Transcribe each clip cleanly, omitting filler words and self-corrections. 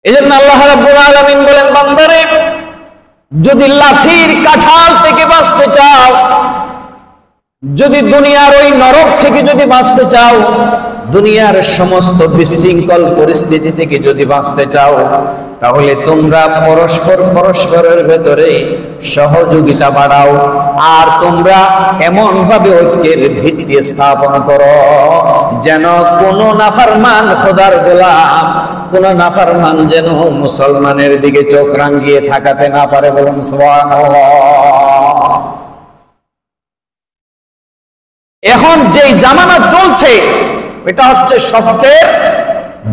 এজন্য আল্লাহ রাব্বুল আলামিন বলেন, বান্দারে যদি লাঠির কাঁঠাল থেকে বাঁচতে চাও, যদি দুনিয়ার ওই নরক থেকে যদি বাঁচতে চাও, দুনিয়ার সমস্ত বিশৃঙ্খল পরিস্থিতি থেকে যদি বাঁচতে চাও, তাহলে তোমরা পরস্পরের ভেতরে সহযোগিতা বাড়াও। আর তোমরা এমন ভাবে ঐক্যের ভিত্তি স্থাপন করো যেন কোন নাফরমান খোদার গোলাম, কোন নাফরমান যেন মুসলমানের দিকে চোখ রাঙিয়ে থাকাতে না পারে। বলুন সুবহানাল্লাহ। এখন যেই জামানা চলছে এটা হচ্ছে সত্যের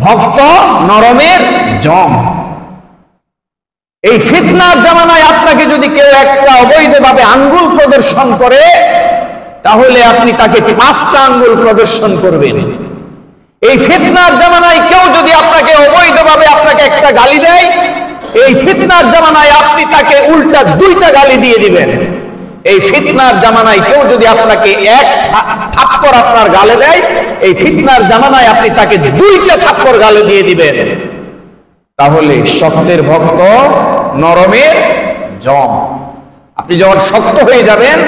ভক্ত, নরমের জম। এই ফিতনার জামানায় আপনাকে যদি কেউ একটা অবৈধভাবে আঙ্গুল প্রদর্শন করে, তাহলে আপনি তাকে 5টা আঙ্গুল প্রদর্শন করবেন। এই ফিতনার জামানায় কেউ যদি আপনাকে অবৈধভাবে আপনাকে একটা গালি দেয়, এই ফিতনার জামানায় আপনি তাকে উল্টা 2টা গালি দিয়ে দিবেন। এই ফিতনার জামানায় কেউ যদি আপনাকে এক থাপ্পড় আপনার গালে দেয়, এই ফিতনার জামানায় আপনি তাকে 2টা থাপ্পড় গালে দিয়ে দিবেন। তাহলে শক্তের ভক্ত, নরমের জম। আপনি যখন শক্ত হয়ে যাবেন,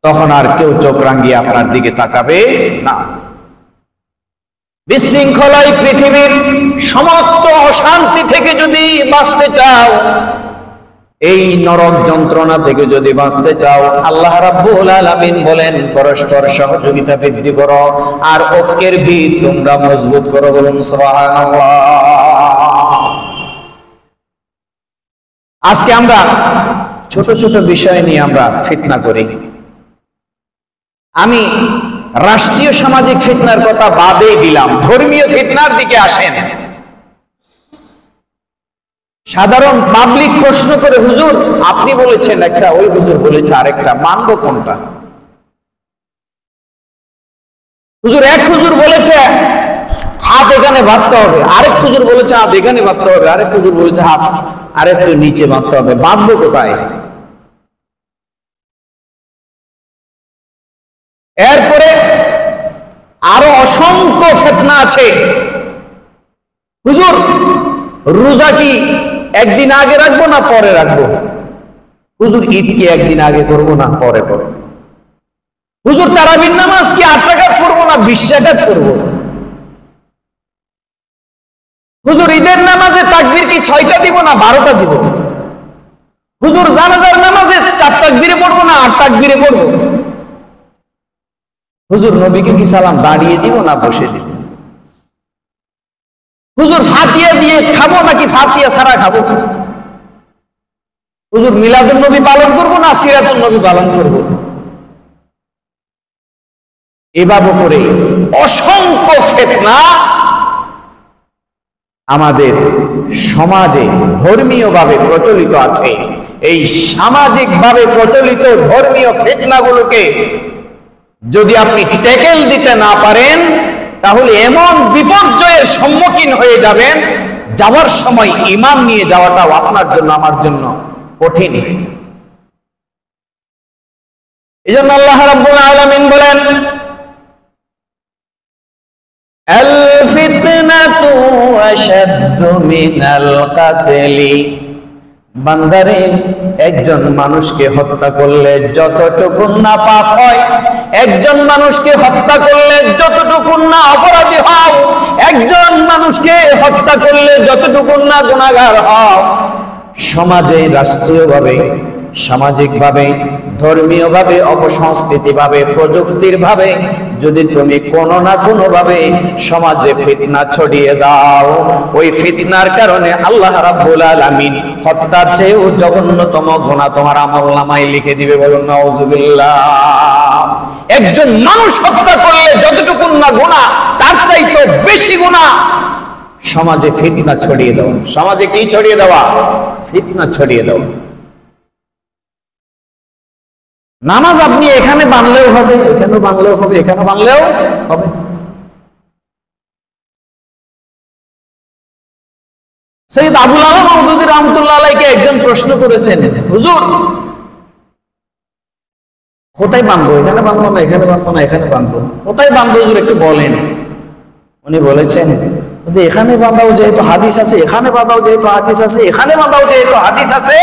তখন আর কেউ চোখ রাঙিয়ে আপনার দিকে তাকাবে না। বিশৃঙ্খলায় পৃথিবীর সমস্ত অশান্তি থেকে যদি বাঁচতে চাও, এই নরক যন্ত্রণা থেকে যদি বাঁচতে চাও, আল্লাহ রাব্বুল আলামিন বলেন পরস্পর সহযোগিতা বৃদ্ধি করো আর ঐক্যের ভিত তোমরা মজবুত করো। বলুন সুবহানাল্লাহ। আজকে আমরা ছোট ছোট বিষয় নিয়ে আমরা ফিতনা করি। আমি রাষ্ট্রীয় সামাজিক ফিতনার কথা বাদে দিলাম, ধর্মীয় ফিতনার দিকে আসেন। সাধারণ পাবলিক প্রশ্ন করে, হুজুর আপনি বলেছেন একটা, ওই হুজুর বলেছে আরেকটা, মানবো কোনটা? হুজুর এক হুজুর বলেছে হাত এখানে বাঁধতে হবে, আরেক হুজুর বলেছে হাত এখানে বাঁধতে হবে, আরেক হুজুর বলেছে হাত আরেকটু নিচে বাঁধতে হবে। বাঁধবো কোথায়? এরপরে আরো অসংখ্য ফিতনা আছে। হুজুর রোজা কি একদিন আগে রাখবো না পরে রাখবো? হুজুর ঈদ কি একদিন আগে করবো না পরে করবো? হুজুর তারাবির নামাজ কি 8 রাকাত করবো না 20 রাকাত করবো? হুজুর ঈদের নামাজে তাকবীর কি 6টা দিব না 12টা দিব? হুজুর জানাজার নামাজে 4 তাকবীরে পড়বো না 8 তাকবীরে পড়বো? হুজুর নবীকে কি সালাম দাঁড়িয়ে দিব না বসে দিব? হুজুর ফাতিহা দিয়ে খাবো নাকি ফাতিহা ছাড়া খাবো? হুজুর মিলাদুন নবী পালন করবো না সিরাতুন নবী পালন করবো? এভাবে করে অসংখ্য ফিতনা আমাদের সমাজে ধর্মীয়ভাবে প্রচলিত আছে। এই সামাজিকভাবে প্রচলিত ধর্মীয় ফিতনাগুলোকে যদি আপনি ট্যাকেল দিতে না পারেন, তাহলে এমন বিপর্যয়ের সম্মুখীন হয়ে যাবেন, যাওয়ার সময় ঈমান নিয়ে যাওয়াটাও আপনার জন্য আমার জন্য কঠিন। এজন্য আল্লাহ রাব্বুল আলামিন বলেন, আল ফিতনাতু আশাদ্দু মিনাল কাতলি। বান্দারে একজন মানুষকে হত্যা করলে যতটুকু না পাপ হয়, একজন মানুষকে হত্যা করলে যতটুকু না অপরাধী হও, একজন মানুষকে হত্যা করলে যতটুকু না গুনাহগার হও, সমাজে রাষ্ট্রীয়ভাবে, সামাজিকভাবে, ধর্মীয়ভাবে, অপসংস্কৃতিভাবে, প্রযুক্তির ভাবে যদি তুমি কোনো না কোনো ভাবে সমাজে ফিতনা ছড়িয়ে দাও, ওই ফিতনার কারণে আল্লাহ রাব্বুল আলামিন হত্যার চেয়েও জঘন্যতম গুনাহ তোমার আমলনামায় লিখে দিবে। বলুন নাউজুবিল্লাহ। একজন মানুষ হত্যা করলে যতটুকু না গুনাহ, তার চাইতে বেশি গুনাহ সমাজে ফিতনা ছড়িয়ে দেওয়া। সমাজে কি ছড়িয়ে দেওয়া? ফিতনা ছড়িয়ে দেওয়া। নামাজ আপনি এখানে বানলেও হবে, এখানে বানলেও হবে, এখানে বানলেও হবে। সৈয়দ আবুল আলম মওদুদী রাহমাতুল্লাহ আলাইহিকে একজন প্রশ্ন করেছেন, হুজুর কোথায় বানবো? এখানে বানবো না, এখানে বানবো না, এখানে বানবো, কোথায় বানবো হুজুর একটু বলেন। উনি বলেছেন, এখানে বাঁধাও যেহেতু হাদিস আছে, এখানে বাঁধাও যেহেতু হাদিস আছে, এখানে বাঁধাও যেহেতু হাদিস আছে,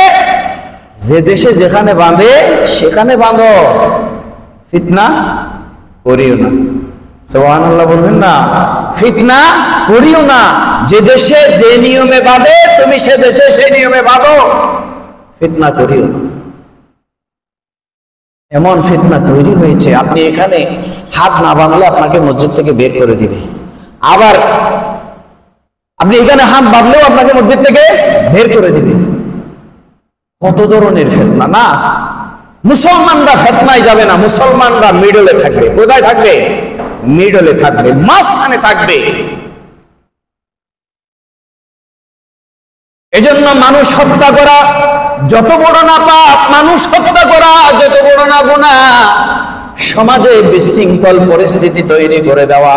যে দেশে যেখানে বাঁধে সেখানে বাঁধো, ফিতনা করিও না। সুবহানাল্লাহ বলবেন না? ফিতনা করিও না। যে দেশে যে নিয়মে বাঁধে তুমি সে দেশে সেই নিয়মে বাঁধো, ফিতনা করিও না। এমন ফিতনা তৈরি হয়েছে, আপনি এখানে হাত না বাঁধলে আপনাকে মসজিদ থেকে বের করে দিবে, আবার আপনি এখানে হাত বাঁধলেও আপনাকে মসজিদ থেকে বের করে দিবে। কত ধরনের ফিতনা না! মুসলমানরা ফিতনায় যাবে না, মুসলমানরা মিডলে থাকবে। কোথায় থাকবে? মিডলে থাকবে, মাঝখানে থাকবে। এজন্য মানুষ হত্যা করা যত বড় না পাপ, মানুষ হত্যা করা যত বড় না গুনাহ, সমাজে বিশৃঙ্খল পরিস্থিতি তৈরি করে দেওয়া,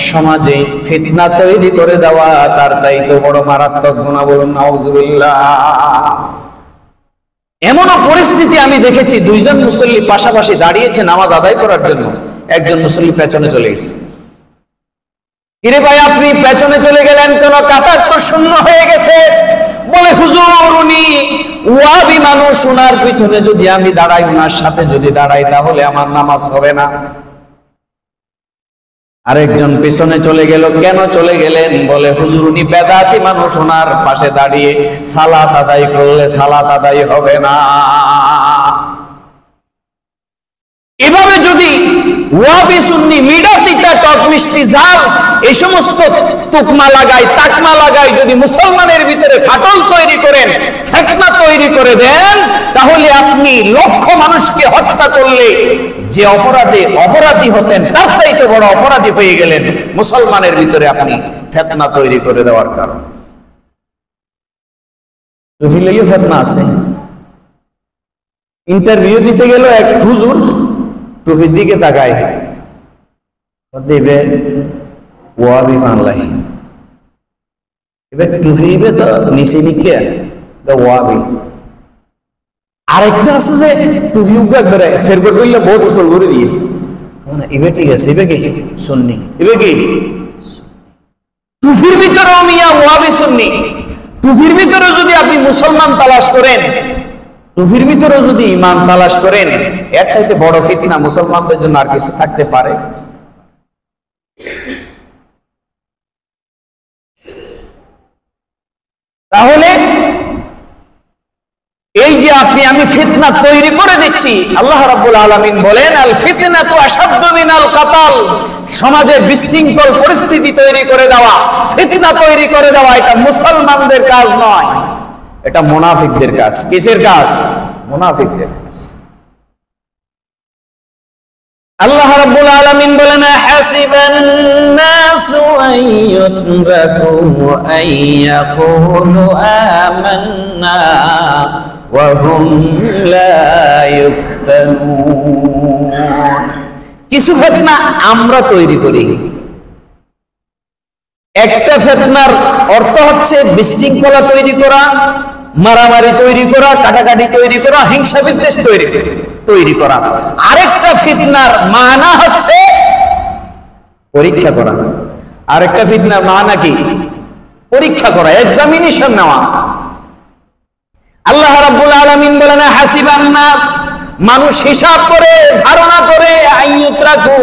সমাজে ফিতনা তৈরি করে দেওয়া তার চাইতে বড় মারাত্মক গুনাহ। বলুন নাউজুবিল্লাহ। এমনও পরিস্থিতি আমি দেখেছি, দুইজন মুসল্লি পাশাপাশি দাঁড়িয়েছে নামাজ আদায় করার জন্য, একজন মুসল্লি পেছনে চলে গেছে। কিরে ভাই আপনি পেছনে চলে গেলেন কেন? কাতার তো শূন্য হয়ে গেছে। বলে হুজুর উনি ওয়াহাবি মানুষ, ওনার পিছনে যদি আমি দাঁড়াই, ওনার সাথে যদি দাঁড়াই, তাহলে আমার নামাজ হবে না। আরেকজন পিছনে চলে গেল। কেন চলে গেলেন? বলে হুজুর উনি বেদাতি মানুষ, ওনার পাশে দাঁড়িয়ে সালাত আদায় করলে সালাত আদায় হবে না। এভাবে যদি ওয়াহাবি সুন্নি মিডা তিতা টক মিষ্টি ঝাল এই সমস্ত তুকমা লাগায়, তাকমা লাগায় যদি মুসলমানের ভিতরে ফাটল তৈরি করেন, ফিতনা তৈরি করে দেন, তাহলে আপনি লক্ষ মানুষকে হত্যা করলে যে অপরাধী হতেন তার চাইতে বড় অপরাধী হয়ে গেলেন মুসলমানের ভিতরে আপনি ফিতনা তৈরি করে দেওয়ার কারণ। টুপি লইয়ে ফিতনা আছে। ইন্টারভিউ দিতে গেল এক হুজুর টুপির দিকে তাকায়, দেবে ওয়াবি বাংলাই, এবার টুপি তো নিচে লিখে ওয়াবি। আরেকটা আছে যে টুপি একবারে ফেরগট করলে বহুত উসল করে দিয়ে, এবার ঠিক আছে, এবার কি সুন্নি, এবার কি টুপির ভিতরেও মিয়া ওয়াবি সুন্নি। টুপির ভিতরে যদি আপনি মুসলমান তালাশ করেন, টুপির ভিতরে যদি ইমান তালাশ করেন, এর চাইতে বড় ফিতনা মুসলমানদের জন্য আর কিছু থাকতে পারে? তাহলে এই যে আমি ফিতনা তৈরি করে দিচ্ছি, আল্লাহ রাব্বুল আলামিন বলেন আল ফিতনাতু আশাদ্দু মিনাল কাতাল, সমাজে বিশৃঙ্খল পরিস্থিতি তৈরি করে দেওয়া, ফিতনা তৈরি করে দেওয়া, এটা মুসলমানদের কাজ নয়, এটা মুনাফিকদের কাজ। কিসের কাজ? মুনাফিকদের কাজ। আল্লাহ রাব্বুল আলামিন বলেন হাসিবান নাসু আইয়ুতরাকু আইয়াকুলু আমান্না ওয়া হুম লা ইফতানুন। কিছু ফিতনা আমরা তৈরি করি। একটা ফিতনার অর্থ হচ্ছে বিশৃঙ্খলা তৈরি করা, মারামারি তৈরি করা, কাটাকাটি তৈরি করা, হিংসা বিদ্বেষ তৈরি করা। আরেকটা ফিতনার মানা হচ্ছে পরীক্ষা করা। আরেকটা ফিতনার মানা কি? পরীক্ষা করা, এক্সামিনেশন নেওয়া। আল্লাহ রাব্বুল আলামিন বলেন হাসিবান নাস, মানুষ হিসাব করে, ধারণা করে, আইয়ুতরাকু,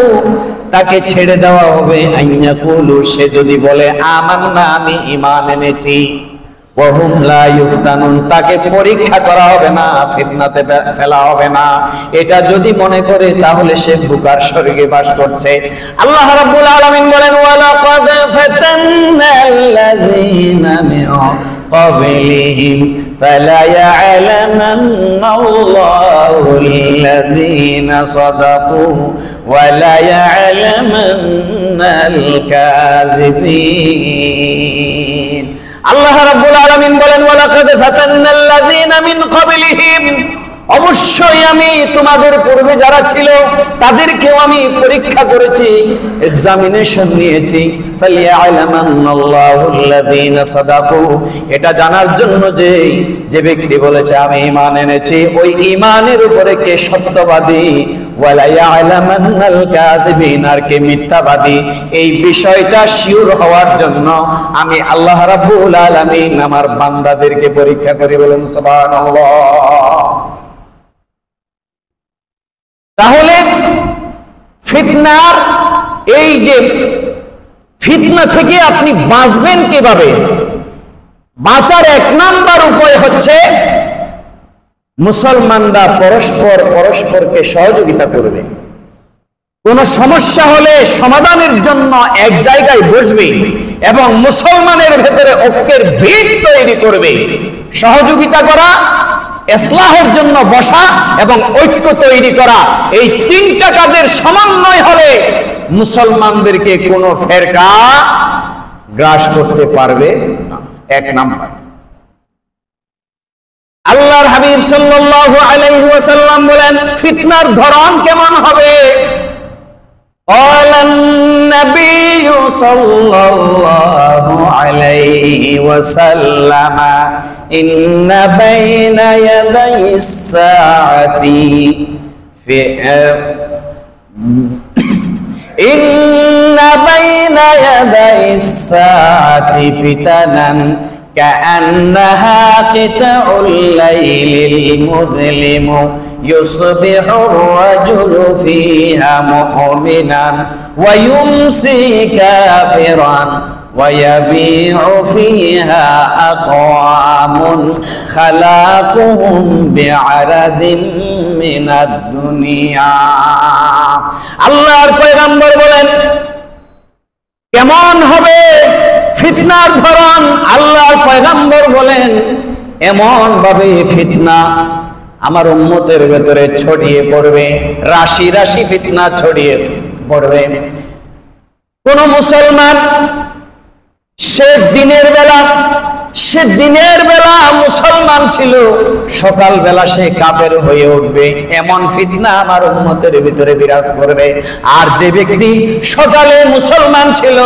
তাকে ছেড়ে দেওয়া হবে, আইয়াকুলু, সে যদি বলে আমান্না, আমি ঈমান এনেছি, ওয়া হুম লা ইফতানুন, তাকে পরীক্ষা করা হবে না, ফিতনাতে ফেলা হবে না। এটা যদি মনে করে তাহলে সে বুকার স্বর্গে বাস করছে। আল্লাহ রাব্বুল আলামিন বলেন ওয়ালাকাদ ফাতান্নাল্লাযীনা মিন قبلهم فليعلمن الله الذين صدقوا وليعلمن الكاذبين। আল্লাহ রাব্বুল আলামিন বলেন ওয়ালাকাদ ফাতান্নাল্লাযীনা মিন ক্বাবলিহিম, অবশ্যই আমি তোমাদের পূর্বে যারা ছিল তাদেরকেও আমি পরীক্ষা করেছি, এক্সামিনেশন নিয়েছি। ফালিয়া'লামান্নাল্লাহুল্লাযীনা সাদাকু, এটা জানার জন্য যে ব্যক্তি বলেছে আমি ঈমান এনেছি, ওই ঈমানের উপরে কে সত্যবাদী, ওয়ালা ইয়া'লামান্নাল কাযিবিন, আর কে মিথ্যাবাদী। এই বিষয়টা শিওর হওয়ার জন্য আমি আল্লাহ রাব্বুল আলামিন আমার বান্দাদেরকে পরীক্ষা করি। বলুন সুবহানাল্লাহ। তাহলে ফিতনার এই যে ফিতনা থেকে আপনি বাঁচবেন কিভাবে? বাঁচার এক নাম্বার উপায় হচ্ছে মুসলমানরা পরস্পরকে সহযোগিতা করবে। কোন সমস্যা হলে সমাধানের জন্য এক জায়গায় বসবে এবং মুসলমানের ভেতরে ঐক্যের ভিত তৈরি করবে। সহযোগিতা করা, ইসলাহের জন্য বসা এবং ঐক্য তৈরি করা, এই তিনটা কাজের সমন্বয় হলে মুসলমানদেরকে কোনো ফেরকা গ্রাস করতে পারবে না। এক নাম্বার। আল্লাহর হাবিব সাল্লাল্লাহু আলাইহি ওয়াসাল্লাম বলেন ফিতনার ধরন কেমন হবে? قال النبي صلى الله عليه وسلم إن بين يدي الساعة إن بين يدي الساعة فتنا كأنها قطع الليل المظلم يصبح الرجل فيها مؤمنا ويمسي كافرا ويبيع فيها أقوام خلاقهم بعرض من الدنيا। আল্লাহর পয়গম্বর বলেন কেমন হবে ফিতনার ধরন? আল্লাহর পয়গম্বর বলেন এমন ভাবে ফিতনা আমার উম্মতের ভেতরে ছড়িয়ে পড়বে, রাশি রাশি ফিতনা ছড়িয়ে পড়বে। কোন মুসলমান সে দিনের বেলা মুসলমান ছিল, সকাল বেলা সে কাফের হয়ে উঠবে, এমন ফিতনা আমার উম্মতের ভিতরে বিরাজ করবে। আর যে ব্যক্তি সকালে মুসলমান ছিল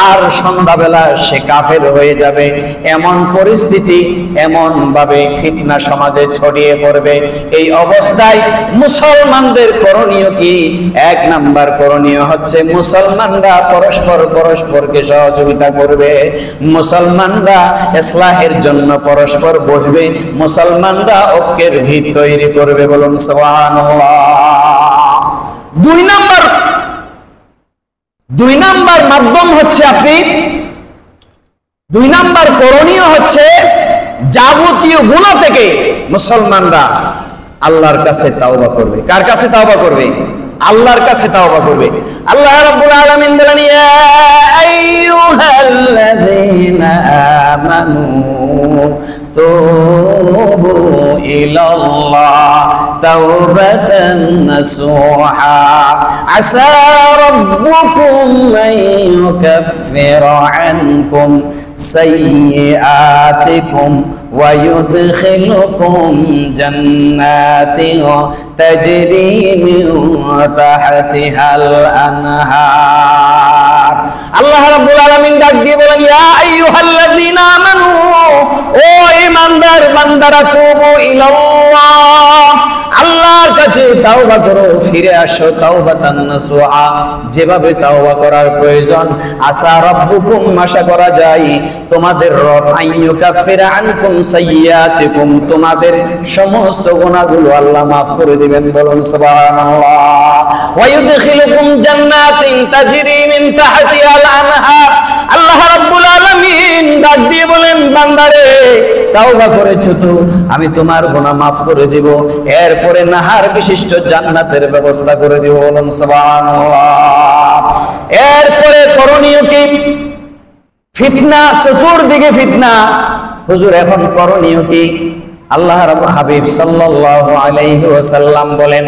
আর সন্ধ্যাবেলা সে কাফের হয়ে যাবে, এমন পরিস্থিতি, এমন ভাবে ফিতনা সমাজে ছড়িয়ে পড়বে। এই অবস্থায় মুসলমানদের করণীয় কি? এক নাম্বার করণীয় হচ্ছে মুসলমানরা পরস্পরকে সহযোগিতা করবে, মুসলমানরা ইসলাহের জন্য পরস্পর বসবে, মুসলমানরা ঐক্যের ভিত তৈরি করবে। বলুন সুবহানাল্লাহ। দুই নাম্বার মাধ্যম হচ্ছে দুই নাম্বার করণীয় হচ্ছে যাবতীয় গুনাহ থেকে মুসলমানরা আল্লাহর কাছে তাওবা করবে। কার কাছে তাওবা করবে? আল্লাহর কাছে তাওবা করবে। আল্লাহ রাব্বুল আলামিন বলেন ইয়া আইয়ুহাল্লাযীনা আমানু তুবু ইলাল্লাহ তাওবাতান নাসুহা আসা রাব্বুকুম আন ইউকাফফিরা আনকুম সাইয়্যাতিকুম ওয়া ইউদখিলুকুম জান্নাতিন তাজরি মিন তাহতিহাল আনহার। আল্লাহ রাব্বুল আলামিন ডাক দিয়ে বলেন ইয়া আইয়ুহাল্লাযীনা আমানু, ও ঈমানদার বান্দারা, তুবু ইলাল্লাহ, আল্লাহর কাছে তাওবা করো, ফিরে আসো, তাওবাতান নাসুহা, যেভাবে তাওবা করার প্রয়োজন। আসা রাব্বুকুম, আশা করা যায় তোমাদের রব, আইয়ুকাফিরা আনকুম সাইয়্যাতিকুম, তোমাদের সমস্ত গুনাহগুলো আল্লাহ মাফ করে দিবেন। বলুন সুবহানাল্লাহ। ওয়া ইউদখিলুকুম জান্নাতিন তাজরি মিন তাহতিহাল আনহার। আল্লাহ রাব্বুল আলামিন ডাক দিয়ে বলেন বান্দারে, তাওবা করেছো তো, আমি তোমার গুনাহ মাফ করে দিব, এরপরে নাহার বিশিষ্ট জান্নাতের ব্যবস্থা করে দিব। বলুন সুবহানাল্লাহ। এরপরে করণীয় কি? ফিতনা, চতুর্দিকে ফিতনা। হুজুর এখন করণীয় কি? আল্লাহ রাব্বুল হাবিব সাল্লাল্লাহু আলাইহি ওয়াসাল্লাম বলেন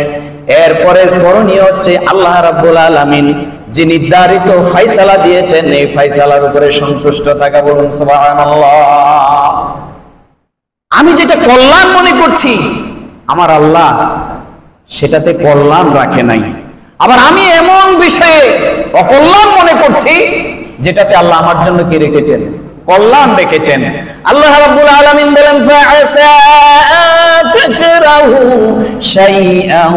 এরপরে করণীয় হচ্ছে আল্লাহ রাব্বুল আলামিন যে নির্ধারিত ফয়সালা দিয়েছেন এই ফয়সালার উপরে সন্তুষ্ট থাকা। বলুন সুবহানাল্লাহ। আমি যেটা কল্যাণ মনে করছি আমার আল্লাহ সেটাতে কল্যাণ রাখে নাই, আবার আমি এমন বিষয়ে অকল্যাণ মনে করছি যেটাতে আল্লাহ আমার জন্য কি রেখেছেন? কল্যাণ রেখেছেন। আল্লাহ রাব্বুল আলামিন বলেন ফাআসা তাকরাহু শাইআন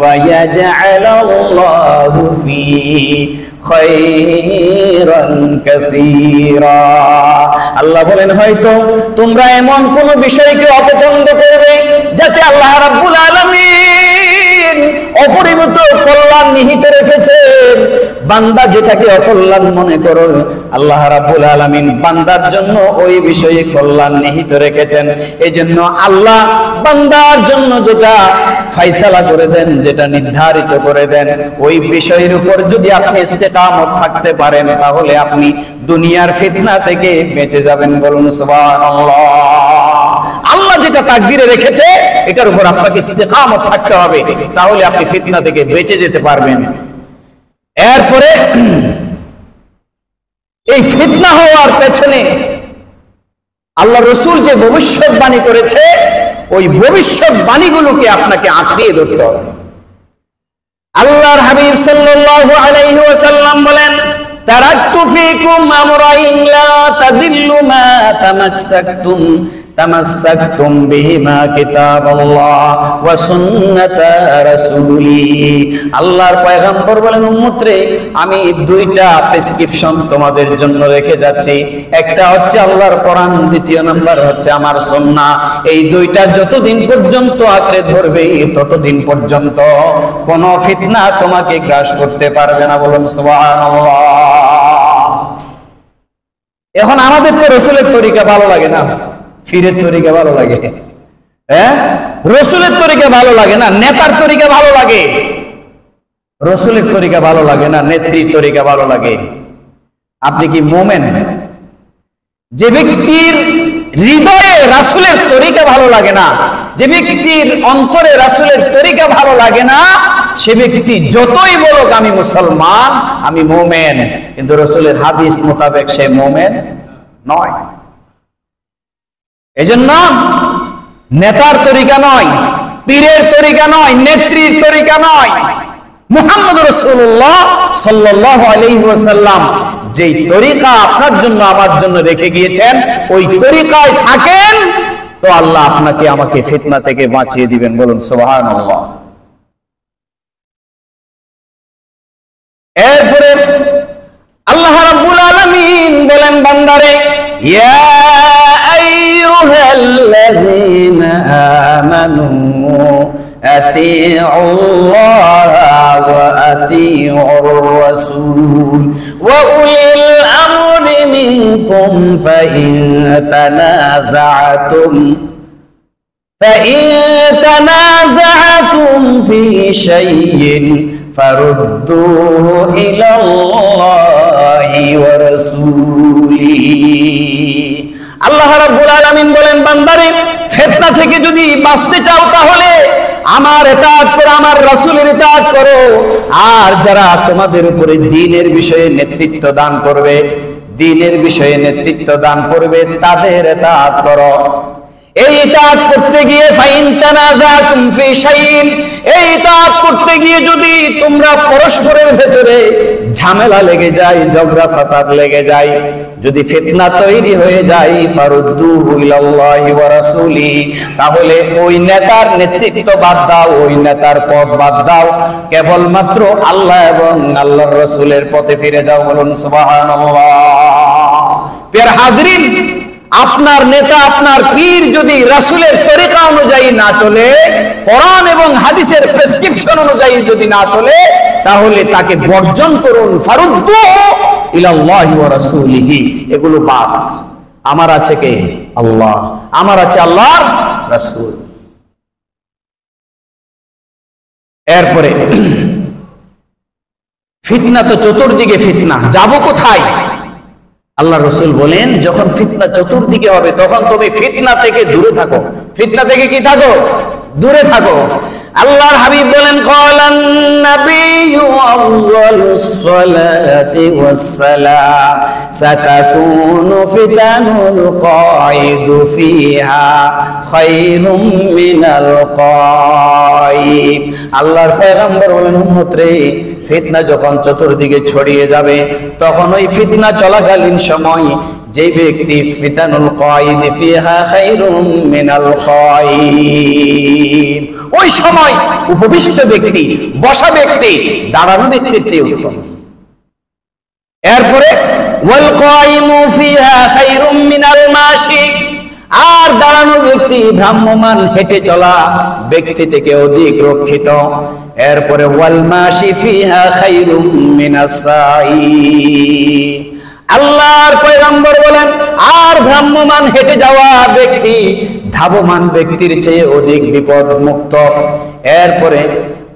ওয়া ইয়াজআলাল্লাহু ফি খায়রান কাসীরা। আল্লাহ বলেন হয়তো তোমরা এমন কোন বিষয়কে অপছন্দ করবে যাতে আল্লাহ রাব্বুল আলামিন অপরিমিত কল্যাণ নিহিত রেখেছেন। বান্দা যেটাকে অকল্যাণ মনে করো, আল্লাহ রাব্বুল আলামিন বান্দার জন্য ওই বিষয়ে কল্যাণ নিহিত রেখেছেন। এজন্য আল্লাহ বান্দার জন্য যেটা ফয়সালা করে দেন, যেটা নির্ধারিত করে দেন, ওই বিষয়ের উপর যদি আপনি ইস্তেকামত থাকতে পারেন তাহলে আপনি দুনিয়ার ফিতনা থেকে বেঁচে যাবেন। বলুন সুবহানাল্লাহ। আল্লাহ যেটা তাকদীরে রেখেছে এটার উপর আপনাকে ইস্তেকামত থাকতে হবে, তাহলে আপনি ফিতনা থেকে বেঁচে যেতে পারবেন। এরপরে এই ফিতনা হওয়ার পেছনে আল্লাহ রাসূল যে ভবিষ্যৎবাণী করেছে ওই ভবিষ্যৎবাণীগুলোকে আপনাকে আঁকড়িয়ে ধরতে হবে। আল্লাহর হাবিব সাল্লাল্লাহু আলাইহি ওয়াসাল্লাম বলেন তারাকতু ফীকুম আমরাইন লা তাদিল্লু মা তামাসসাকতুম বিহিমা কিতাবাল্লাহ ওয়া সুন্নাতা রাসূলি। আল্লাহর পয়গম্বর বলেন উম্মতরে আমি দুইটা প্রেসক্রিপশন তোমাদের জন্য রেখে যাচ্ছি, একটা হচ্ছে আল্লাহর কোরআন, দ্বিতীয় নাম্বার হচ্ছে আমার সুন্নাহ। এই দুইটা যতদিন পর্যন্ত আঁকড়ে ধরবে ততদিন পর্যন্ত কোন ফিতনা তোমাকে গ্রাস করতে পারবে না। বলুন সুবহানাল্লাহ। এখন আমাদের তো রাসূলের তরিকা ভালো লাগে না, ফিরের তরিকা ভালো লাগে, হ্যাঁ? রাসূলের তরিকা ভালো লাগে না, নেতার তরিকা ভালো লাগে। রাসূলের তরিকা ভালো লাগে না, নেত্রীর তরিকা ভালো লাগে। আপনি কি মুমিন? যে ব্যক্তির হৃদয়ে রাসূলের তরিকা ভালো লাগে না, যে ব্যক্তির অন্তরে রাসূলের তরিকা ভালো লাগে না, সে ব্যক্তি যতই বলুক আমি মুসলমান, আমি মুমিন, কিন্তু রাসূলের হাদিস মোতাবেক সে মুমিন নয়। এজন্য নেতার তরিকা নয়, পীরের তরিকা নয়, নেত্রীর তরিকা নয়, মুহাম্মদ রাসূলুল্লাহ সাল্লাল্লাহু আলাইহি ওয়াসাল্লাম যেই তরিকা আপনার জন্য আমার জন্য রেখে গিয়েছেন ওই তরিকায় থাকেন তো আল্লাহ আপনাকে আমাকে ফিতনা থেকে বাঁচিয়ে দিবেন। বলুন সুবহানাল্লাহ। এরপরে আল্লাহ রাব্বুল আলামিন বলেন বান্দারে ইয়া আইয়ুহাল্লাযীনা আমানু আতিউল্লাহ ওয়া আতিউর রাসূল ওয়া উলিল আমরি মিনকুম ফাইন তানাযা'তুম ফি শাইইন ফারুদ্দুহু ইলাল্লাহি ওয়া রাসূলিহি। আল্লাহ রাব্বুল আলামিন বলেন বান্দারে ফিতনা থেকে যদি বাঁচতে চাও তাহলে আমার ইতাআত করো, আমার রাসূলের ইতাআত করো। আর যারা তোমাদের উপরে দ্বীনের বিষয়ে নেতৃত্ব দান করবে, দ্বীনের বিষয়ে নেতৃত্ব দান করবে তাদের ইতাআত করো। এই ইতাআত করতে গিয়ে ফাইন তানাযাতুম ফি শাইইন, এই ইতাআত করতে গিয়ে যদি তোমরা পরস্পরের ভেতরে ঝামেলা লেগে যায়, ঝগড়া ফাসাদ লেগে যায়, যদি ফিতনা তৈরি হয়ে যায় ফারুদ্দুহু ইলাল্লাহি ওয়া রাসূলি, তাহলে ওই নেতার নেতৃত্ব বাদ দাও, ওই নেতার পথ বাদ দাও, কেবলমাত্র আল্লাহ এবং আল্লাহর রাসূলের পথে ফিরে যাও। বলুন সুবহানাল্লাহ। প্রিয় হাজরিন, আপনার নেতা আপনার পীর যদি রাসূলের তরিকা অনুযায়ী না চলে, কোরআন এবং হাদিসের প্রেসক্রিপশন অনুযায়ী যদি না চলে, তাহলে তাকে বর্জন করুন। ফারুদ্দুহু ইলাল্লাহি ওয়া রাসূলিহি, এগুলো বাদ। আমার আছে কে? আল্লাহ, আমার আছে আল্লাহর রাসূল। এরপরে ফিতনা তো চতুর্দিকে ফিতনা, যাব কোথায়? আল্লাহ রাসূল বলেন যখন ফিতনা চতুর্দিকে হবে তখন তুমি ফিতনা থেকে দূরে থাকো। ফিতনা থেকে কি থাকো? দূরে থাকো। আল্লাহর হাবিব বলেন ক্বালান নাবিয়্যু আফদালুস সালাতি ওয়াস সালাম সাতাকুনু ফিতানুল কায়দু ফিহা খায়রুম মিনাল কায়দ। আল্লাহর পয়গম্বর বলেন উম্মত রে, ফিতনা যখন চতুর্দিকে ছড়িয়ে যাবে তখন ওই ফিতনা চলাকালীন সময় যে ব্যক্তি ফিতানুল কায়দ ফিহা খায়রুম মিনাল কায়দ, ওই সময় উপবিষ্ট ব্যক্তি, বসা ব্যক্তি দাঁড়ানো ব্যক্তির চেয়ে উত্তম। এরপরে ওয়াল কায়িমু ফিহা খায়রুম মিনাল মাশি, আর দাঁড়ানো ব্যক্তি ভ্রাম্যমান হেঁটে চলা ব্যক্তি থেকে অধিক রক্ষিত। এরপরে ওয়াল মাশি ফিহা খায়রুম মিনাস সাই, আল্লাহর পয়গম্বর বলেন আর ভ্রাম্যমান হেঁটে যাওয়া ব্যক্তি ধাবমান ব্যক্তির চেয়ে অধিক বিপদ মুক্ত। এরপরে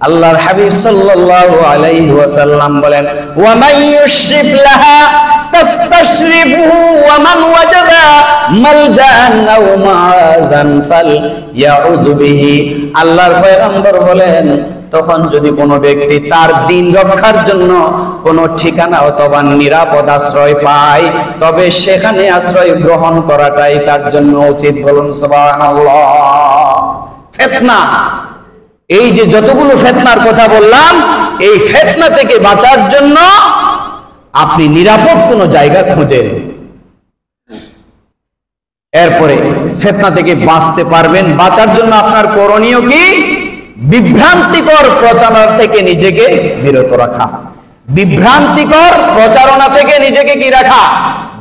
আল্লাহর হাবিব সাল্লাল্লাহু আলাইহি ওয়াসাল্লাম বলেন ওয়া মান ইউশরিফ লাহা তাস্তাশরিফুহু ওয়া মান ওয়াজাদা মালজাআন আও মাআজান ফালইয়াউযু বিহি। আল্লাহর পয়গম্বর বলেন তখন যদি কোনো ব্যক্তি তার দিন রক্ষার জন্য কোনো ঠিকানা অথবা নিরাপদ আশ্রয় পায় তবে সেখানে আশ্রয় গ্রহণ করাটাই তার জন্য উচিত। বলুন সুবহানাল্লাহ। ফিতনা, এই যে যতগুলো ফিতনার কথা বললাম, এই ফিতনা থেকে বাঁচার জন্য আপনি নিরাপদ কোনো জায়গা খুঁজেন। এরপরে ফিতনা থেকে বাঁচতে পারবেন, বাঁচার জন্য আপনার করণীয় কি? বিভ্রান্তিকর প্রচারণা থেকে নিজেকে বিরত রাখা। বিভ্রান্তিকর প্রচারণা থেকে নিজেকে কি রাখা?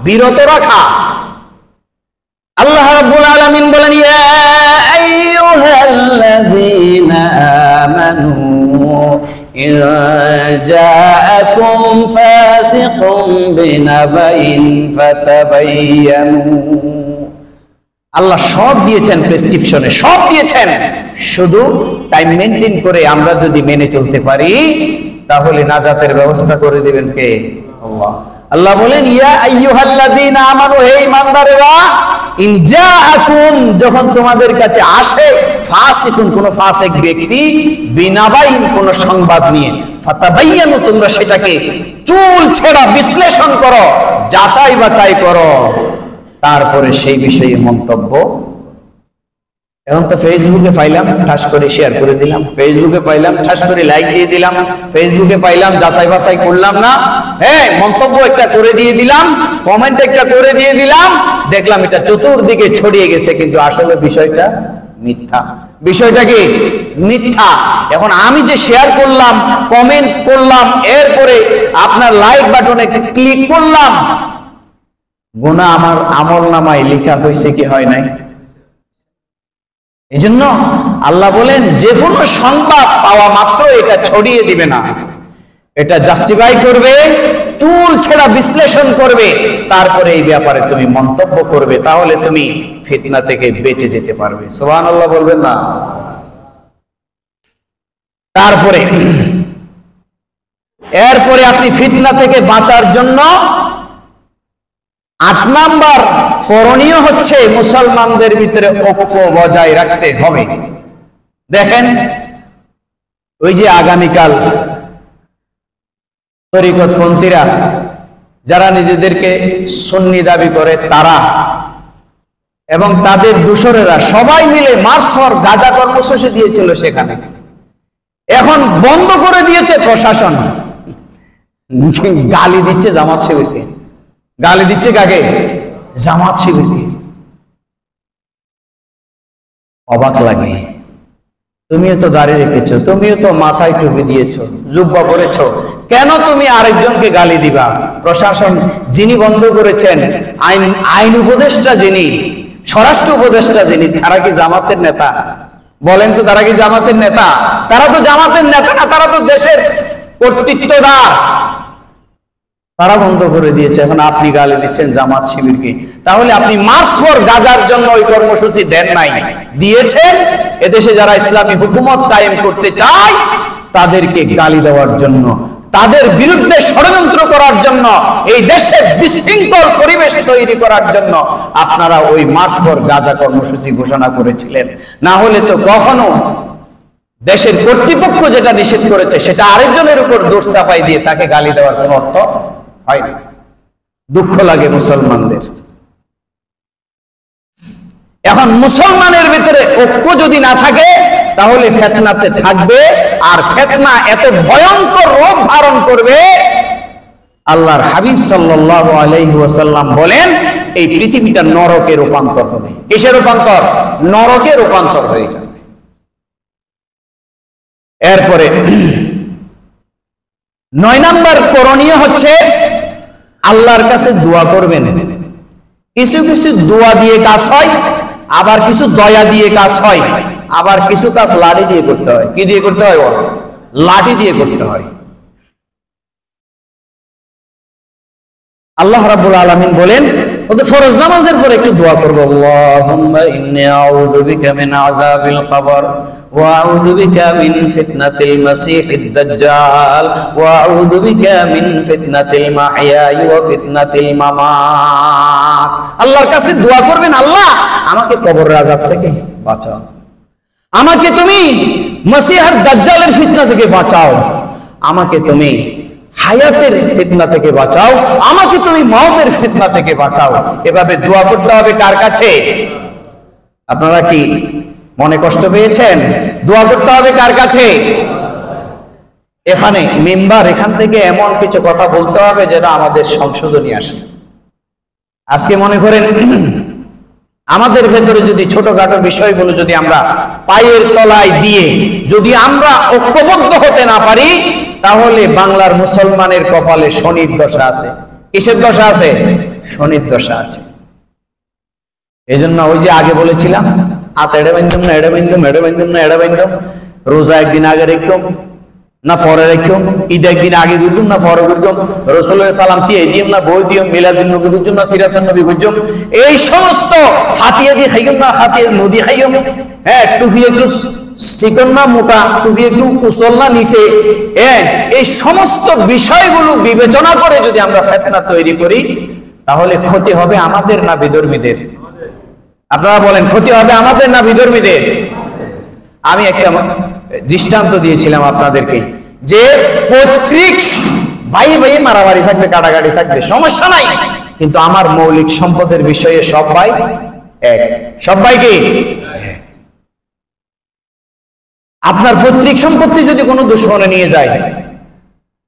বিরত রাখা। আল্লাহ রাব্বুল আলামিন বলেন ইয়া আইয়ুহাল্লাযীনা আমানু ইযা জাআকুম ফাসিকুম বিনাবাইন ফাতাবায়ানু। আল্লাহ সব দিয়েছেন, প্রেসক্রিপশনে সব দিয়েছেন, শুধু টাইম মেনটেন করে আমরা যদি মেনে চলতে পারি তাহলে নাজাতের ব্যবস্থা করে দিবেন কে? আল্লাহ। আল্লাহ বলেন ইয়া আইয়ুহাল্লাযীনা আমানু, হে ঈমানদারেরা, ইন জাআকুম, যখন তোমাদের কাছে আসে, ফাসিকুন, কোন ফাসিক ব্যক্তি, বিনাবাইন, কোন সংবাদ নিয়ে, ফাতাবায়ানু, তোমরা সেটাকে চুল ছেঁড়া বিশ্লেষণ করো, যাচাই বাছাই করো, তারপরে সেই বিষয়ে মন্তব্য। এখন তো ফেসবুকে পাইলাম ঠাস করে শেয়ার করে দিলাম, ফেসবুকে পাইলাম ঠাস করে লাইক দিয়ে দিলাম, ফেসবুকে পাইলাম যাচাই বাছাই করলাম না, হ্যাঁ মন্তব্য একটা করে দিয়ে দিলাম, কমেন্ট একটা করে দিয়ে দিলাম, দেখলাম এটা চতুর্দিকে ছড়িয়ে গেছে, কিন্তু আসলে বিষয়টা মিথ্যা। বিষয়টা কি? মিথ্যা। এখন আমি যে শেয়ার করলাম, কমেন্টস করলাম, এরপরে আপনার লাইক বাটনে ক্লিক করলাম, গুনাহ আমার আমলনামায় লেখা হয়েছে কি হয় নাই? এজন্য আল্লাহ বলেন যে কোনো সংবাদ পাওয়া মাত্র এটা ছড়িয়ে দিবে না, এটা জাস্টিফাই করবে, চুল ছেঁড়া বিশ্লেষণ করবে, তারপরে এই ব্যাপারে তুমি মন্তব্য করবে, তাহলে তুমি ফিতনা থেকে বেঁচে যেতে পারবে। সুবহানাল্লাহ বলবেন না? তারপরে এরপরে আপনি ফিতনা থেকে বাঁচার জন্য ৮ নাম্বার করণীয় হচ্ছে মুসলমানদের ভিতরে ঐক্য বজায় রাখতে হবে। দেখেন, ওই যে আগামীকাল তরিকতপন্থীরা যারা নিজেদেরকে সুন্নি দাবি করে তারা এবং তাদের দূষরেরা সবাই মিলে মার্চ ফর গাজা কর্মসূচি দিয়েছিল সেখানে, এখন বন্ধ করে দিয়েছে প্রশাসন। গালি দিচ্ছে জামাত শিবিরকে, গালি দিচ্ছে কাকে? জামাত শিবিরকে। অবাক লাগে, তুমিও তো দাঁড়িয়ে রেখেছো, তুমিও তো মাথায় টুপি দিয়েছো, জুব্বা পরেছো, কেন তুমি আরেকজনকে গালি দিবা? প্রশাসন যিনি বন্ধ করেছেন, আইন উপদেষ্টা যিনি, স্বরাষ্ট্র উপদেষ্টা যিনি, তারা কি জামাতের নেতা? বলেন তো, তারা কি জামাতের নেতা? তারা তো জামাতের নেতা না, তারা তো দেশের কর্তৃত্বদার। তারা বন্ধ করে দিয়েছে, এখন আপনি গালি দিচ্ছেন জামাত শিবিরকে। তাহলে আপনি মার্চ ফর গাজার জন্য ওই কর্মসূচি দেন নাই, দিয়েছেন এদেশে যারা ইসলামী হুকুমত কায়েম করতে চায় তাদেরকে গালি দেওয়ার জন্য, তাদের বিরুদ্ধে ষড়যন্ত্র করার জন্য, এই দেশে বিশৃঙ্খল পরিবেশ তৈরি করার জন্য আপনারা ওই মার্চ ফর গাজা কর্মসূচি ঘোষণা করেছিলেন। না হলে তো কখনো দেশের কর্তৃপক্ষ যেটা নিষেধ করেছে সেটা আরেকজনের উপর দোষ চাপাই দিয়ে তাকে গালি দেওয়ার কোনো অর্থ হয় না। দুঃখ লাগে মুসলমানদের। এখন মুসলমানের ভিতরে ঐক্য যদি না থাকে তাহলে ফিতনাতে থাকবে, আর ফিতনা এত ভয়ঙ্কর রূপ ধারণ করবে, আল্লাহর হাবিব সাল্লাল্লাহু আলাইহি ওয়াসাল্লাম বলেন এই পৃথিবীটা নরকে রূপান্তর হবে। কিসের রূপান্তর? নরকে রূপান্তর হয়ে যাবে। এরপরে 9 নাম্বার করণীয় হচ্ছে আল্লাহর কাছে দোয়া করবেন। কিছু কিছু দোয়া দিয়ে কাজ হয়, আবার কিছু দয়া দিয়ে কাজ হয়, আবার কিছু কাজ লাঠি দিয়ে করতে হয়। কি দিয়ে করতে হয়? লাঠি দিয়ে করতে হয়। আল্লাহ রাব্বুল আলামিন বলেন ওদের ফরজ নামাজের পরে একটু দোয়া করব, আল্লাহুম্মা ইন্নী আউযু বিকা মিন আযাবিল কবর ওয়া আউযু বিকা মিন ফিতনাতিল মাসিহিদ দাজ্জাল ওয়া আউযু বিকা মিন ফিতনাতিল মাহইয়া ওয়া ফিতনাতিল মামাত। আল্লাহর কাছে দোয়া করবেন, আল্লাহ আমাকে কবরের আযাব থেকে বাঁচাও, আমাকে তুমি মাসিহুদ দাজ্জালের ফিতনা থেকে বাঁচাও, আমাকে তুমি হায়াতের ফিতনা থেকে বাঁচাও, আমাকে তুমি মওতের ফিতনা থেকে বাঁচাও। এভাবে দোয়া করতে হবে কার কাছে? আপনারা কি মনে কষ্ট পেয়েছেন? দোয়া করতে হবে কার কাছে? এখানে মেম্বার এখান থেকে এমন কিছু কথা বলতে হবে যেটা আমাদের সংশোধনী আসে। আজকে মনে করেন আমাদের ভেতরে যদি ছোটখাটো বিষয়গুলো যদি আমরা পায়ের তলায় দিয়ে যদি আমরা ঐক্যবদ্ধ হতে না পারি, তাহলে বাংলার মুসলমানের কপালে শনির দশা আছে। কিসের দশা আছে? শনির দশা আছে। এই জন্য ওই যে আগে বলেছিলাম, হাত এড়ে বান্ধব না এড়ে বান্ধব, এড়ে বান্ধব না এড়ে বান্ধব, রোজা একদিন আগে রেখম না পরে রেখম, ঈদ একদিন আগে ঘুরলাম না পরে ঘুরলাম, রাসূলের সালাম দিয়ে দিম না বই দিম, মিলাদুন নবী ঘুরলাম না সিরাতুন নবী ঘুরলাম, এই সমস্ত ফাতিহা দিয়ে খাইম না ফাতিহা নদী খাইম, হ্যাঁ টুপি একটু চিকন না মোটা, টুপি একটু উচল না নিচে, এই সমস্ত বিষয়গুলো বিবেচনা করে যদি আমরা ফিতনা তৈরি করি তাহলে ক্ষতি হবে আমাদের না বিধর্মীদের? আপনারা বলেন, ক্ষতি হবে আমাদের না বিধর্মীদের? আমি একটা দৃষ্টান্ত দিয়েছিলাম আপনাদেরকে যে পৈতৃক ভাই ভাই মারামারি থাকবে, কাটাকাটি থাকবে, সমস্যা নাই, কিন্তু আমার মৌলিক সম্পদের বিষয়ে সব ভাই এক। সব ভাই কি? আপনার পৈতৃক সম্পত্তি যদি কোনো দুশ্মনে নিয়ে যায়,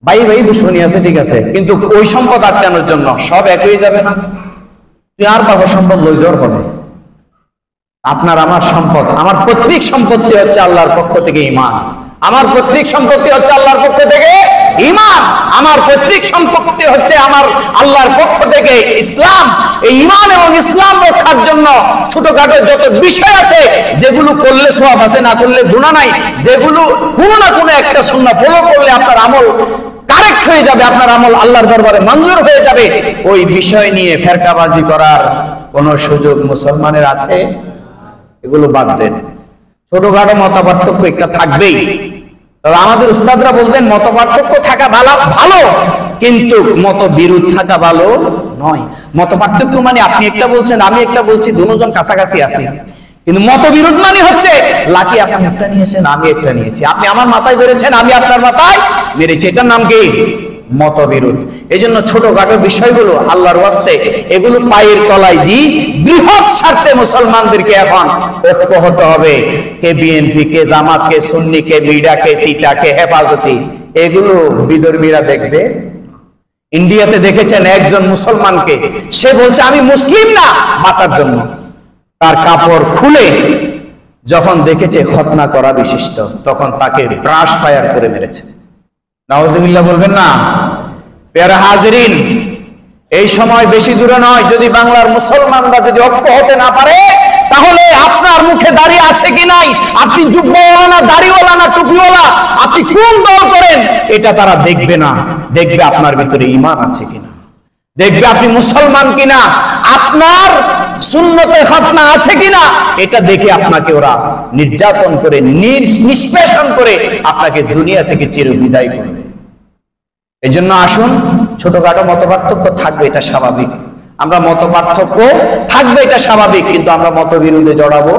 ভাই ভাই দুশ্মনী আছে ঠিক আছে, কিন্তু ওই সম্পদ আটকানোর জন্য সব এক হয়ে যাবে না? তুই আর বাবা সম্পদ লই যাওয়ার হবে। আপনার আমার সম্পদ, আমার পৈতৃক সম্পত্তি হচ্ছে আল্লাহর পক্ষ থেকে ঈমান, আমার পৈতৃক সম্পত্তি হচ্ছে আল্লাহর পক্ষ থেকে ঈমান, আমার পৈতৃক সম্পত্তি হচ্ছে আমার আল্লাহর পক্ষ থেকে ইসলাম। এই ঈমান এবং ইসলাম রক্ষার জন্য ছোটখাটো যত বিষয় আছে যেগুলো করলে সওয়াব আছে, না করলে গুনাহ নাই, যেগুলো কোনো না কোনো একটা সুন্নাহ ফলো করলে আপনার আমল কারেক্ট হয়ে যাবে, আপনার আমল আল্লাহর দরবারে মঞ্জুর হয়ে যাবে, ওই বিষয় নিয়ে ফেরকাবাজি করার কোন সুযোগ মুসলমানের আছে? এগুলো বাদ দেন। ছোটখাটো মতপার্থক্য একটা থাকবেই, তবে আমাদের উস্তাদরা বলতেন মতপার্থক্য থাকা ভালো, কিন্তু মতবিরোধ থাকা ভালো নয়। মতপার্থক্য মানে আপনি একটা বলছেন আমি একটা বলছি, দুজন কাছাকাছি আছি, কিন্তু মতবিরোধ মানে হচ্ছে লাঠি আপনি একটা নিয়েছেন আমি একটা নিয়েছি, আপনি আমার মাথায় মেরেছেন আমি আপনার মাথায় মেরেছি, এটার নাম কি? মতবিরোধ। এই জন্য ছোটখাটো বিষয়গুলো আল্লাহর ওয়াস্তে এগুলো পায়ের তলায় দিই, বৃহৎ স্বার্থে মুসলমানদেরকে এখন ঐক্য হতে হবে। কে বিএনপি, কে জামাত, কে সুন্নি, কে মিডা, কে তিতা, কে হেফাজতি, এগুলো বিধর্মীরা দেখবে। ইন্ডিয়াতে দেখেছেন একজন মুসলমানকে, সে বলছে আমি মুসলিম না বাঁচার জন্য, তার কাপড় খুলে যখন দেখেছে খতনা করা বিশিষ্ট, তখন তাকে ব্রাশ ফায়ার করে মেরেছে। নাউজুবিল্লাহ বলবেন না? প্যারা হাজিরিন, এই সময় বেশি দূরে নয়, যদি বাংলার মুসলমানরা যদি ঐক্য হতে না পারে তাহলে আপনার মুখে দাড়ি আছে কি নাই, আপনি জুব্বাওয়ালা না দাড়িওয়ালা না টুপিওয়ালা, আপনি কোন দল করেন এটা তারা দেখবে না, দেখবে আপনার ভিতরে ঈমান আছে কিনা, দেখবে আপনি মুসলমান কিনা, আপনার সুন্নতে খতনা আছে কিনা, এটা দেখে আপনাকে ওরা নির্যাতন করে নিষ্পেষণ করে আপনাকে দুনিয়া থেকে চিরবিদায় করবে। এই জন্য আসুন, ছোটখাটো মতপার্থক্য থাকবে, এটা স্বাভাবিক। আমরা মতপার্থক্য থাকবে, এটা স্বাভাবিক, কিন্তু আমরা মতবিরোধে জড়াবো।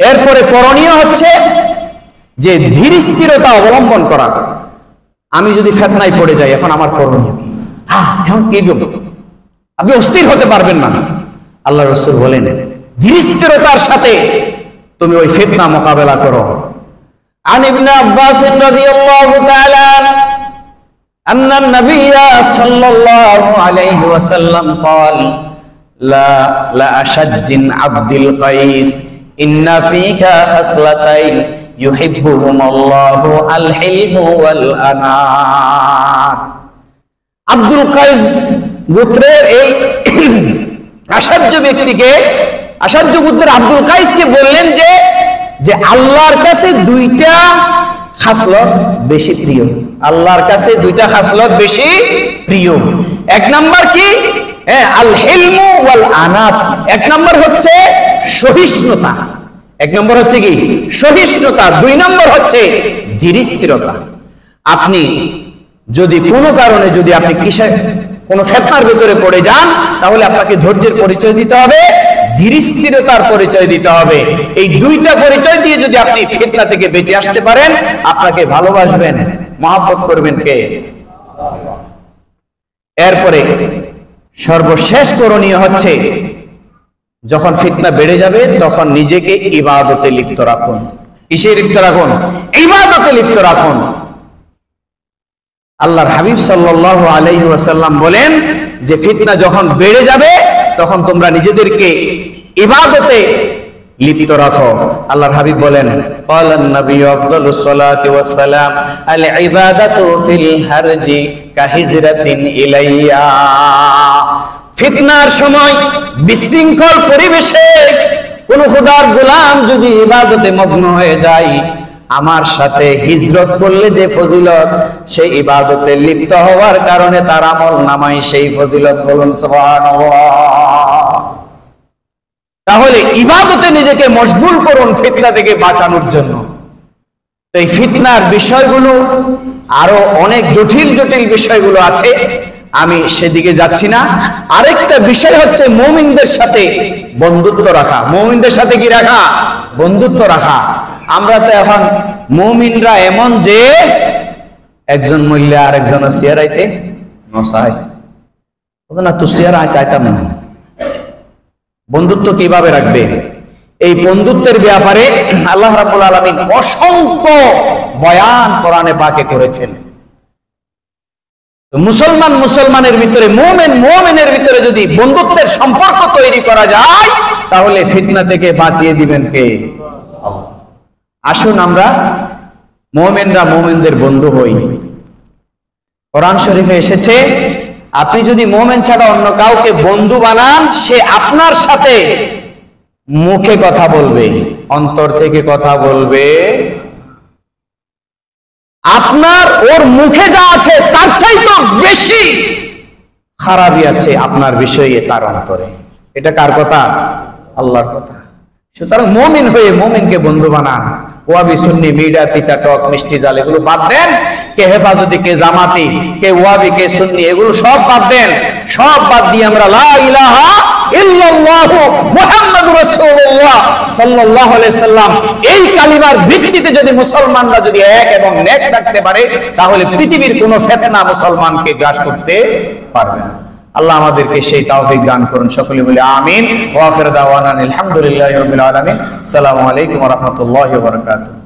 এরপরে করণীয় হচ্ছে যে ধীর স্থিরতা অবলম্বন করা। আমি যদি ফিতনায় পড়ে যাই, এখন আমার করণীয় কি? এখন কি করব? আপনি অস্থির হতে পারবেন না। আল্লাহ রাসূল বলেন, ধীর স্থিরতার সাথে তুমি ওই ফিতনা মোকাবেলা করো। আন ইবনে আব্বাস রাদিয়াল্লাহু তাআলা আন্না নবী সাল্লাল্লাহু আলাইহি ওয়াসাল্লাম قال لا أشجن عبد القيس إن فيك خصلتين يحبهما الله الحلم والأنات। আব্দুল কাইস গোত্রের এই আশ্চর্য ব্যক্তিকে, আশ্চর্য গোত্রের আব্দুল কাইসকে বললেন যে আল্লাহর কাছে দুইটা খাসলত বেশি প্রিয়। আল্লাহর কাছে দুইটা খাসলত বেশি প্রিয়। এক নাম্বার কি? আল হিলমু ওয়াল আনাত। এক নাম্বার হচ্ছে সহিষ্ণুতা। এক নম্বর হচ্ছে কি? সহিষ্ণুতা। দুই নম্বর হচ্ছে ধীর স্থিরতা। আপনি যদি কোনো কারণে যদি আপনি কোনো ফিতনার ভিতরে পড়ে যান, তাহলে আপনাকে ধৈর্যের পরিচয় দিতে হবে, ধীর স্থিরতার পরিচয় দিতে হবে। এই দুইটা পরিচয় দিয়ে যদি আপনি ফিতনা থেকে বেঁচে আসতে পারেন, আপনাকে ভালোবাসবেন, মহব্বত করবেন কে? এরপরে সর্বশেষ করণীয় হচ্ছে, যখন ফিতনা বেড়ে যাবে তখন নিজেকে ইবাদতে লিপ্ত রাখুন। কিসে লিপ্ত রাখুন? ইবাদতে লিপ্ত রাখুন। আল্লাহর হাবিব সাল্লাল্লাহু আলাইহি ওয়াসাল্লাম বলেন যে ফিতনা যখন বেড়ে যাবে তখন তোমরা নিজেদেরকে ইবাদতে লিপ্ত রাখো। আল্লাহর হাবিব বলেন, ক্বালান নবী আফদালুস সালাতি ওয়াস সালাম আল ইবাদাতু ফিল হারজি কাহিজরাতিন ইলাইয়া। ফিতনার সময় বিশৃঙ্খল পরিবেশে কোন খোদার গোলাম যদি ইবাদতে মগ্ন হয়ে যায়, আমার সাথে হিজরত করলে যে ফজিলত, সেই ইবাদতে লিপ্ত হওয়ার কারণে তার আমল নামায় সেই ফজিলত। বলুন সুবহানাল্লাহ। তাহলে ইবাদতে নিজেকে মশগুল করুন ফিতনা থেকে বাঁচানোর জন্য। তো এই ফিতনার বিষয়গুলো আরো অনেক জটিল জটিল বিষয়গুলো আছে, আমি সেদিকে যাচ্ছি না। আরেকটা বিষয় হচ্ছে মুমিনদের সাথে বন্ধুত্ব রাখা। মুমিনদের সাথে কি রাখা? বন্ধুত্ব রাখা। আমরা তো এখন মুমিনরা এমন যে একজন মহিলা আর একজনের চেয়ারাইতে নসাই না, তো চেয়ারা চাইতাম না। বন্ধুত্ব কিভাবে রাখবে? এই বন্ধুত্বের ব্যাপারে আল্লাহ রাব্বুল আলামিন অসংখ্য বয়ান কোরআনে পাকে করেছেন। মুসলমান মুসলমানের ভিতরে, মুমিন মুমিনের ভিতরে যদি বন্ধুত্বের সম্পর্ক তৈরি করা যায়, তাহলে ফিতনা থেকে বাঁচিয়ে দিবেন কে? আল্লাহ। আসুন আমরা মুমিনরা মুমিনদের বন্ধু হই। কোরআন শরীফে এসেছে, আপনি যদি মুমিন ছাড়া অন্য কাউকে বন্ধু বানান, সে আপনার সাথে মুখে কথা বলবে, অন্তর থেকে কথা বলবে। আপনার ওর মুখে যা আছে তার চাইতে বেশি খারাপই আছে আপনার বিষয়ে তার অন্তরে। এটা কার কথা? আল্লাহর কথা। সুতরাং মুমিন হয়ে মুমিনকে বন্ধু বানান। ওয়াবি সুন্নি মিডা তিতা টক মিষ্টি জাল এগুলো বাদ দেন। কে হেফাজতি, কে জামাতি, কে ওয়াবি, কে সুন্নি, এগুলো সব বাদ দেন। সব বাদ দিয়ে আমরা লা ইলাহা ইল্লাল্লাহু মুহাম্মাদুর রাসূলুল্লাহ সাল্লাল্লাহু আলাইহি সাল্লাম এই কালিমার ভিত্তিতে যদি মুসলমানরা যদি এক এবং নেক থাকতে পারে, তাহলে পৃথিবীর কোনো ফিতনা মুসলমানকে গ্রাস করতে পারবে না। আল্লাহ আমাদেরকে সেই তৌফিক দান করুন। সকলে বলি আমিন। ওয়া আখির দাওয়ানা আলহামদুলিল্লাহি রাব্বিল আলামিন। আসসালামু আলাইকুম ওয়া রাহমাতুল্লাহি ওয়া বারাকাতুহু।